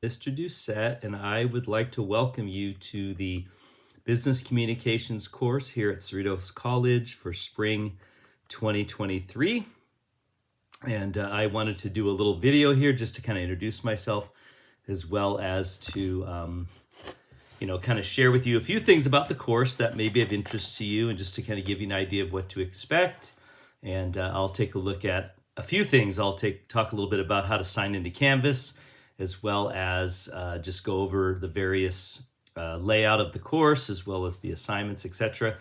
Mr. Doucette, and I would like to welcome you to the Business Communications course here at Cerritos College for spring 2023. And I wanted to do a little video here just to kind of introduce myself, as well as to kind of share with you a few things about the course that may be of interest to you, and just to kind of give you an idea of what to expect. And I'll take a look at a few things. I'll talk a little bit about how to sign into Canvas, as well as just go over the various layout of the course, as well as the assignments, etc.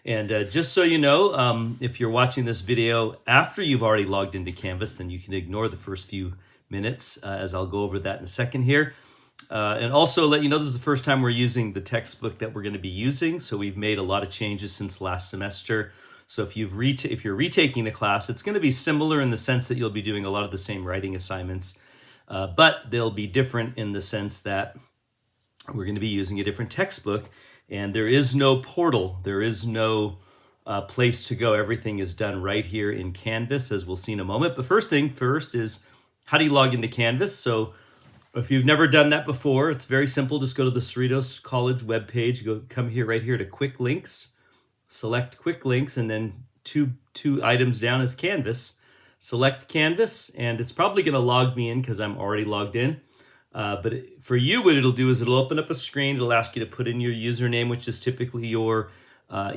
And just so you know, if you're watching this video after you've already logged into Canvas, then you can ignore the first few minutes, as I'll go over that in a second here. And also let you know, this is the first time we're using the textbook that we're going to be using. So we've made a lot of changes since last semester. So if you're retaking the class, it's going to be similar in the sense that you'll be doing a lot of the same writing assignments, but they'll be different in the sense that we're going to be using a different textbook, and there is no portal. There is no place to go. Everything is done right here in Canvas, as we'll see in a moment. But first thing first is, how do you log into Canvas? So if you've never done that before, it's very simple. Just go to the Cerritos College webpage. Come here, right here to Quick Links. Select Quick Links, and then two items down is Canvas. Select Canvas, and it's probably going to log me in because I'm already logged in. But for you, what it'll do is it'll open up a screen. It'll ask you to put in your username, which is typically your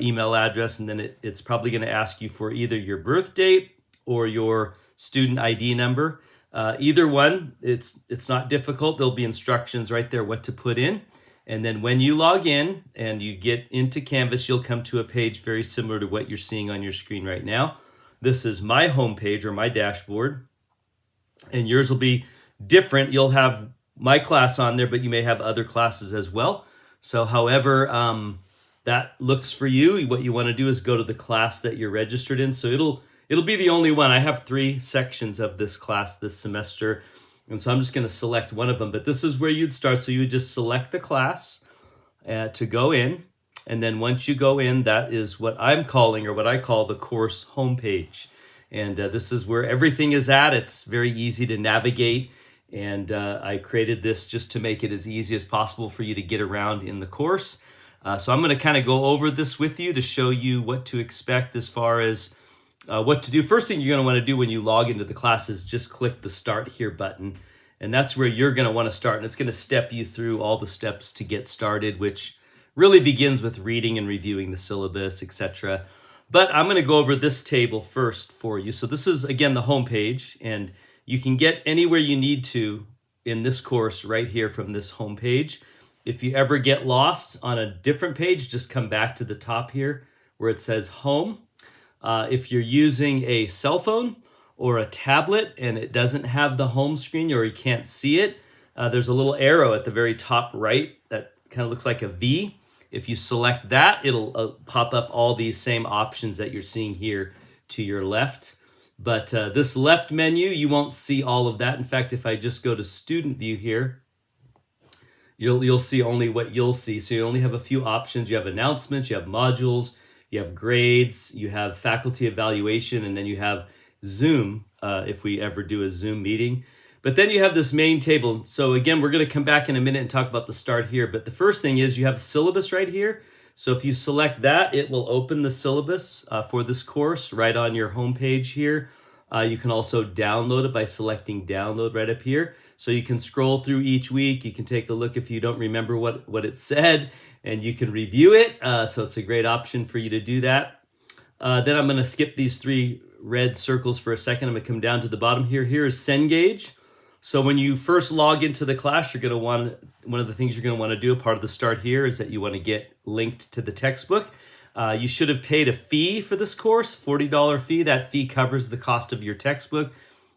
email address, and then it's probably going to ask you for either your birth date or your student ID number. Either one, it's not difficult. There'll be instructions right there what to put in. And then when you log in and you get into Canvas, you'll come to a page very similar to what you're seeing on your screen right now. This is my home page, or my dashboard, and yours will be different. You'll have my class on there, but you may have other classes as well. So however that looks for you, what you want to do is go to the class that you're registered in. So it'll be the only one. I have 3 sections of this class this semester, and so I'm just going to select one of them. But this is where you'd start. So you would just select the class to go in. And then once you go in, that is what I'm calling, or what I call, the course homepage. And this is where everything is at. It's very easy to navigate. And I created this just to make it as easy as possible for you to get around in the course. So I'm going to kind of go over this with you to show you what to expect as far as what to do. First thing you're going to want to do when you log into the class is just click the Start Here button. And that's where you're going to want to start. And it's going to step you through all the steps to get started, which really begins with reading and reviewing the syllabus, etc. But I'm going to go over this table first for you. So this is, again, the home page, and you can get anywhere you need to in this course right here from this home page. If you ever get lost on a different page, just come back to the top here where it says Home. If you're using a cell phone or a tablet and it doesn't have the home screen, or you can't see it, there's a little arrow at the very top right that kind of looks like a V. If you select that, it'll pop up all these same options that you're seeing here to your left. But this left menu, you won't see all of that. In fact, if I just go to Student View here, you'll see only what you'll see. So you only have a few options. You have announcements, you have modules, you have grades, you have faculty evaluation, and then you have Zoom, if we ever do a Zoom meeting. But then you have this main table. So again, we're going to come back in a minute and talk about the Start Here. But the first thing is you have syllabus right here. So if you select that, it will open the syllabus for this course right on your homepage here. You can also download it by selecting Download right up here. So you can scroll through each week. You can take a look if you don't remember what it said, and you can review it. So it's a great option for you to do that. Then I'm going to skip these 3 red circles for a second. I'm going to come down to the bottom here. Here is Cengage. So when you first log into the class, you're going to want, one of the things you're going to want to do, a part of the Start Here, is that you want to get linked to the textbook. You should have paid a fee for this course, $40 fee. That fee covers the cost of your textbook,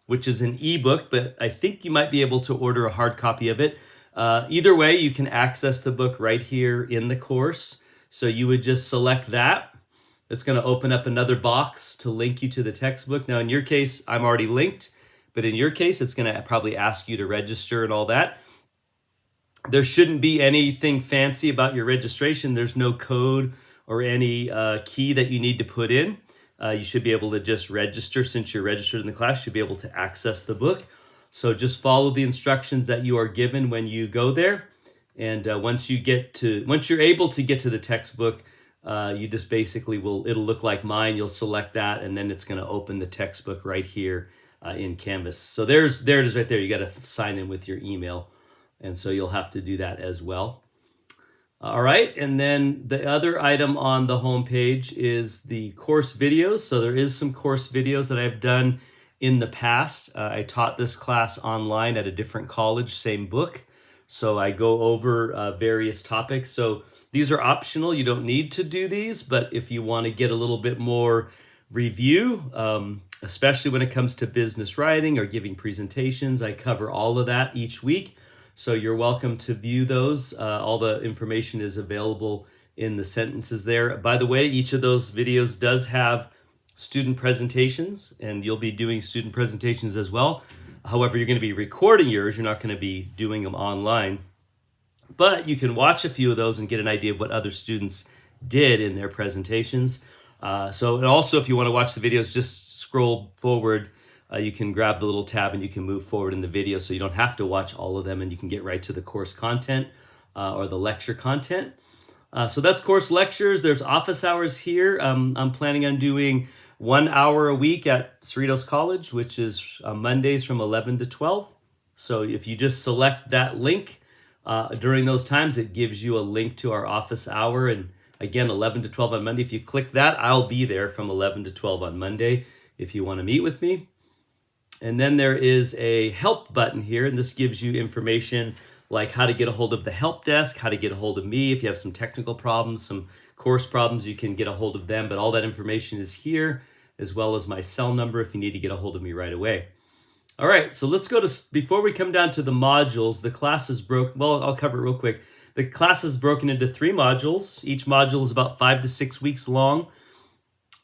which is an ebook, but I think you might be able to order a hard copy of it. Either way, you can access the book right here in the course. So you would just select that. It's going to open up another box to link you to the textbook. Now, in your case, I'm already linked, but in your case, it's going to probably ask you to register and all that. There shouldn't be anything fancy about your registration. There's no code or any key that you need to put in. You should be able to just register. Since you're registered in the class, you should be able to access the book. So just follow the instructions that you are given when you go there. And once you're able to get to the textbook, you just basically it'll look like mine. You'll select that, and then it's going to open the textbook right here in Canvas. So there it is right there. You got to sign in with your email, and so you'll have to do that as well. All right, and then the other item on the home page is the course videos. So there is some course videos that I've done in the past. I taught this class online at a different college, same book. So I go over various topics. So these are optional. You don't need to do these, but if you want to get a little bit more review, especially when it comes to business writing or giving presentations, I cover all of that each week. So you're welcome to view those. All the information is available in the sentences there. By the way, each of those videos does have student presentations, and you'll be doing student presentations as well. However, you're going to be recording yours. You're not going to be doing them online. But you can watch a few of those and get an idea of what other students did in their presentations. And also, if you want to watch the videos, just scroll forward. You can grab the little tab and you can move forward in the video, so you don't have to watch all of them, and you can get right to the course content or the lecture content. So that's course lectures. There's office hours here. I'm planning on doing 1 hour a week at Cerritos College, which is Mondays from 11 to 12. So if you just select that link during those times, it gives you a link to our office hour. And again, 11 to 12 on Monday. If you click that, I'll be there from 11 to 12 on Monday if you want to meet with me. And then there is a help button here, and this gives you information like how to get a hold of the help desk, how to get a hold of me. If you have some technical problems, some course problems, you can get a hold of them. But all that information is here, as well as my cell number if you need to get a hold of me right away. All right, so let's go before we come down to the modules, the class is I'll cover it real quick. The class is broken into 3 modules. Each module is about 5 to 6 weeks long.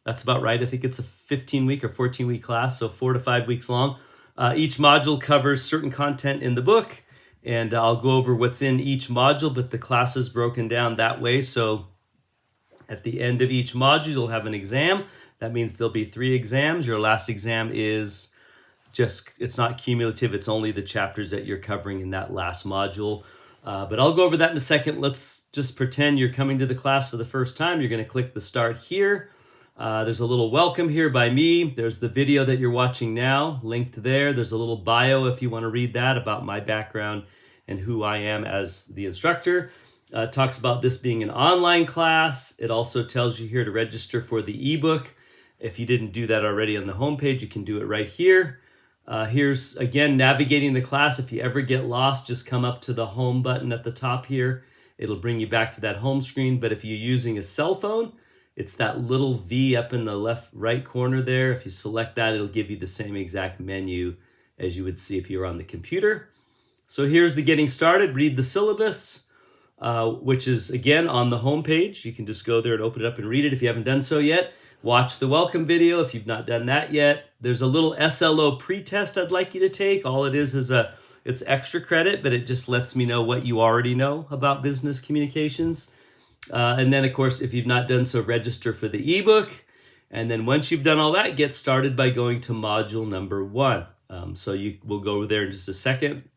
That's about right. I think it's a 15-week or 14-week class, so 4 to 5 weeks long. Each module covers certain content in the book, and I'll go over what's in each module, but the class is broken down that way. So at the end of each module, you'll have an exam. That means there'll be 3 exams. Your last exam is it's not cumulative. It's only the chapters that you're covering in that last module. But I'll go over that in a second. Let's just pretend you're coming to the class for the first time. You're going to click the start here. There's a little welcome here by me. There's the video that you're watching now, linked there. There's a little bio if you want to read that about my background and who I am as the instructor. It talks about this being an online class. It also tells you here to register for the ebook. If you didn't do that already on the homepage, you can do it right here. Here's, again, navigating the class. If you ever get lost, just come up to the home button at the top here. It'll bring you back to that home screen. But if you're using a cell phone, it's that little V up in the right corner there. If you select that, it'll give you the same exact menu as you would see if you were on the computer. So here's the getting started. Read the syllabus, which is, again, on the home page. You can just go there and open it up and read it if you haven't done so yet. Watch the welcome video if you've not done that yet. There's a little SLO pretest I'd like you to take. All it is it's extra credit, but it just lets me know what you already know about business communications. And then, of course, if you've not done so, register for the ebook. And then once you've done all that, get started by going to module number 1. So we'll go over there in just a second.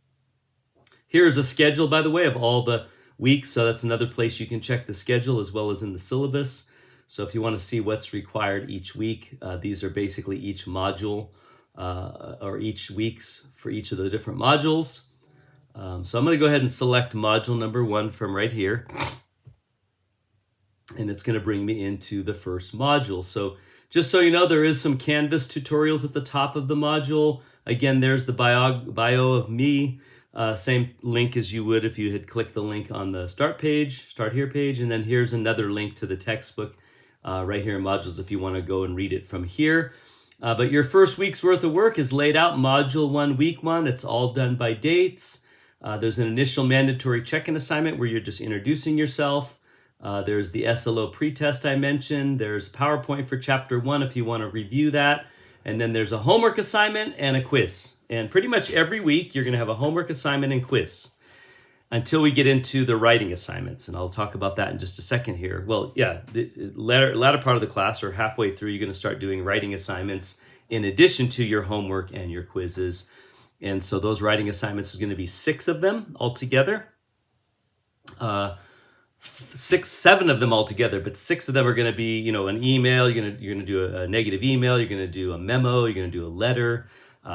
Here's a schedule, by the way, of all the weeks. So that's another place you can check the schedule as well as in the syllabus. So if you want to see what's required each week, these are basically each module or each weeks for each of the different modules. So I'm going to go ahead and select module number 1 from right here. And it's going to bring me into the first module. So just so you know, there is some Canvas tutorials at the top of the module. Again, there's the bio of me. Same link as you would if you had clicked the link on the start here page. And then here's another link to the textbook right here in modules if you want to go and read it from here. But your first week's worth of work is laid out, module 1, week 1. It's all done by dates. There's an initial mandatory check-in assignment where you're just introducing yourself. There's the SLO pretest I mentioned. There's PowerPoint for chapter 1 if you want to review that. And then there's a homework assignment and a quiz. And pretty much every week you're going to have a homework assignment and quiz until we get into the writing assignments. And I'll talk about that in just a second here. Well, yeah, the latter part of the class or halfway through, you're going to start doing writing assignments in addition to your homework and your quizzes. And so those writing assignments is going to be 6 of them altogether. 7 of them altogether, but 6 of them are going to be, an email. You're going to do a negative email. You're going to do a memo. You're going to do a letter.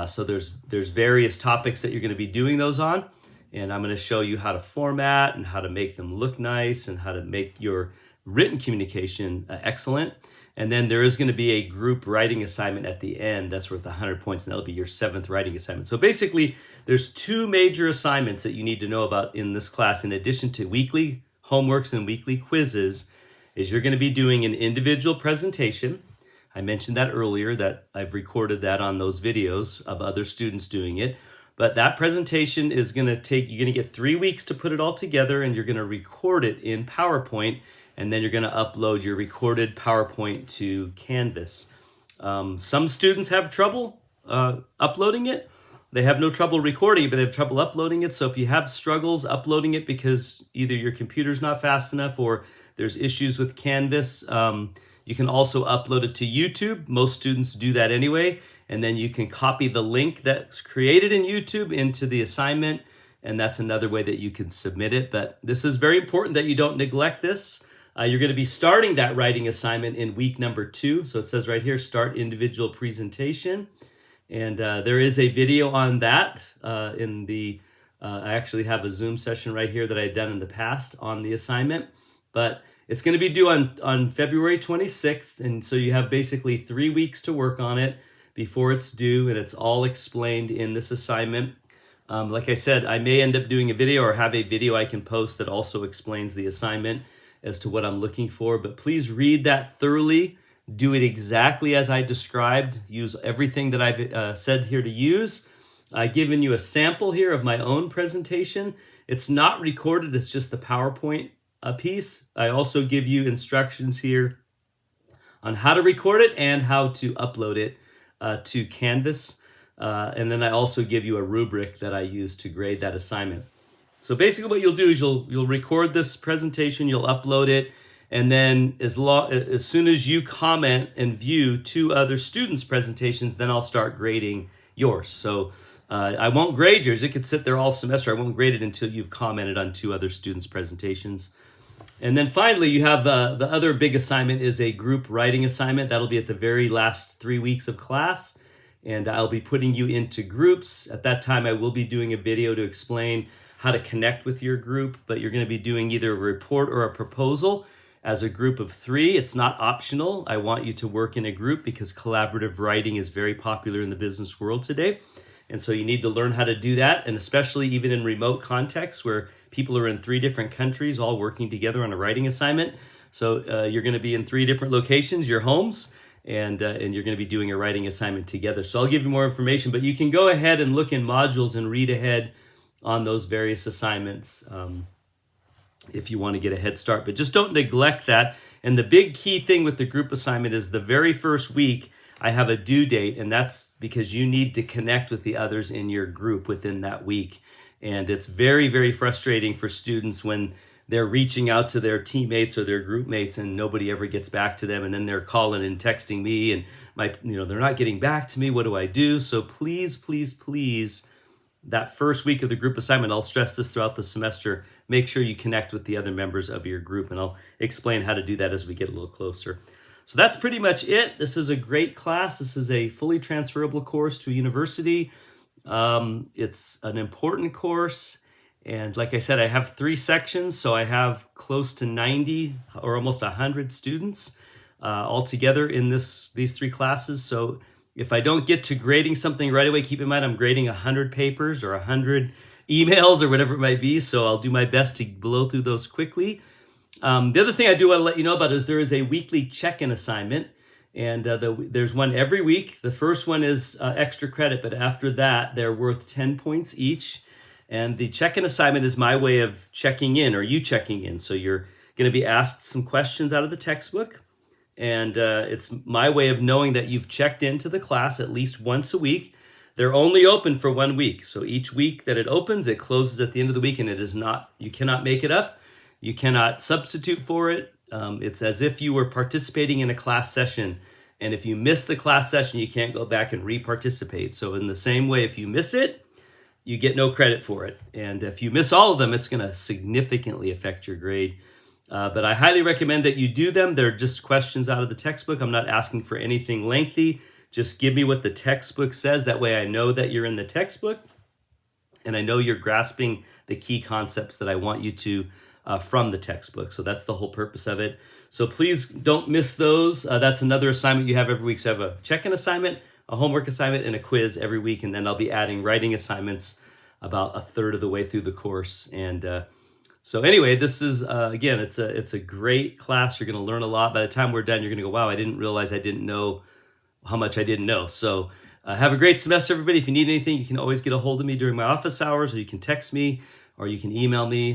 So there's various topics that you're going to be doing those on, and I'm going to show you how to format and how to make them look nice and how to make your written communication excellent. And then there is going to be a group writing assignment at the end. That's worth 100 points, and that'll be your 7th writing assignment. So basically, there's 2 major assignments that you need to know about in this class, in addition to weekly homeworks and weekly quizzes. Is you're going to be doing an individual presentation. I mentioned that earlier, that I've recorded that on those videos of other students doing it. But that presentation is going to take, you're going to get 3 weeks to put it all together, and you're going to record it in PowerPoint, and then you're going to upload your recorded PowerPoint to Canvas. Some students have trouble uploading it. They have no trouble recording it, but they have trouble uploading it. So if you have struggles uploading it because either your computer's not fast enough or there's issues with Canvas, you can also upload it to YouTube. Most students do that anyway. And then you can copy the link that's created in YouTube into the assignment. And that's another way that you can submit it. But this is very important that you don't neglect this. You're going to be starting that writing assignment in week number 2. So it says right here, start individual presentation. And there is a video on that I actually have a Zoom session right here that I've done in the past on the assignment. But it's going to be due on February 26th. And so you have basically 3 weeks to work on it before it's due. And it's all explained in this assignment. Like I said, I may end up doing a video or have a video I can post that also explains the assignment as to what I'm looking for. But please read that thoroughly. Do it exactly as I described. Use everything that I've said here to use. I've given you a sample here of my own presentation. It's not recorded, it's just the PowerPoint piece. I also give you instructions here on how to record it and how to upload it to Canvas. And then I also give you a rubric that I use to grade that assignment. So basically what you'll do is you'll record this presentation, you'll upload it, and then as soon as you comment and view 2 other students' presentations, then I'll start grading yours. So I won't grade yours. It could sit there all semester. I won't grade it until you've commented on 2 other students' presentations. And then finally, you have the other big assignment is a group writing assignment. That'll be at the very last 3 weeks of class. And I'll be putting you into groups. At that time, I will be doing a video to explain how to connect with your group. But you're going to be doing either a report or a proposal as a group of 3. It's not optional. I want you to work in a group because collaborative writing is very popular in the business world today. And so you need to learn how to do that, and especially even in remote contexts where people are in 3 different countries all working together on a writing assignment. So you're going to be in 3 different locations, your homes, and you're going to be doing a writing assignment together. So I'll give you more information, but you can go ahead and look in modules and read ahead on those various assignments if you want to get a head start. But just don't neglect that. And the big key thing with the group assignment is the very first week, I have a due date, and that's because you need to connect with the others in your group within that week. And it's very, very frustrating for students when they're reaching out to their teammates or their group mates and nobody ever gets back to them, and then they're calling and texting me and they're not getting back to me. What do I do? So please, please, please, that first week of the group assignment, I'll stress this throughout the semester, make sure you connect with the other members of your group, and I'll explain how to do that as we get a little closer. So that's pretty much it. This is a great class. This is a fully transferable course to a university. It's an important course. And like I said, I have 3 sections, so I have close to 90 or almost 100 students all together in these 3 classes. So if I don't get to grading something right away, keep in mind I'm grading 100 papers or 100 emails or whatever it might be. So I'll do my best to blow through those quickly. The other thing I do want to let you know about is there is a weekly check-in assignment, and there's one every week. The first one is extra credit, but after that, they're worth 10 points each. And the check-in assignment is my way of checking in, or you checking in. So you're going to be asked some questions out of the textbook, and it's my way of knowing that you've checked into the class at least once a week. They're only open for 1 week. So each week that it opens, it closes at the end of the week, and you cannot make it up. You cannot substitute for it. It's as if you were participating in a class session. And if you miss the class session, you can't go back and re-participate. So in the same way, if you miss it, you get no credit for it. And if you miss all of them, it's going to significantly affect your grade. But I highly recommend that you do them. They're just questions out of the textbook. I'm not asking for anything lengthy. Just give me what the textbook says. That way I know that you're in the textbook and I know you're grasping the key concepts that I want you to from the textbook. So that's the whole purpose of it. So please don't miss those. That's another assignment you have every week. So I have a check-in assignment, a homework assignment, and a quiz every week. And then I'll be adding writing assignments about a third of the way through the course. And so anyway, this is, again, it's a great class. You're going to learn a lot. By the time we're done, you're going to go, wow, I didn't realize I didn't know how much I didn't know. So have a great semester, everybody. If you need anything, you can always get a hold of me during my office hours, or you can text me, or you can email me.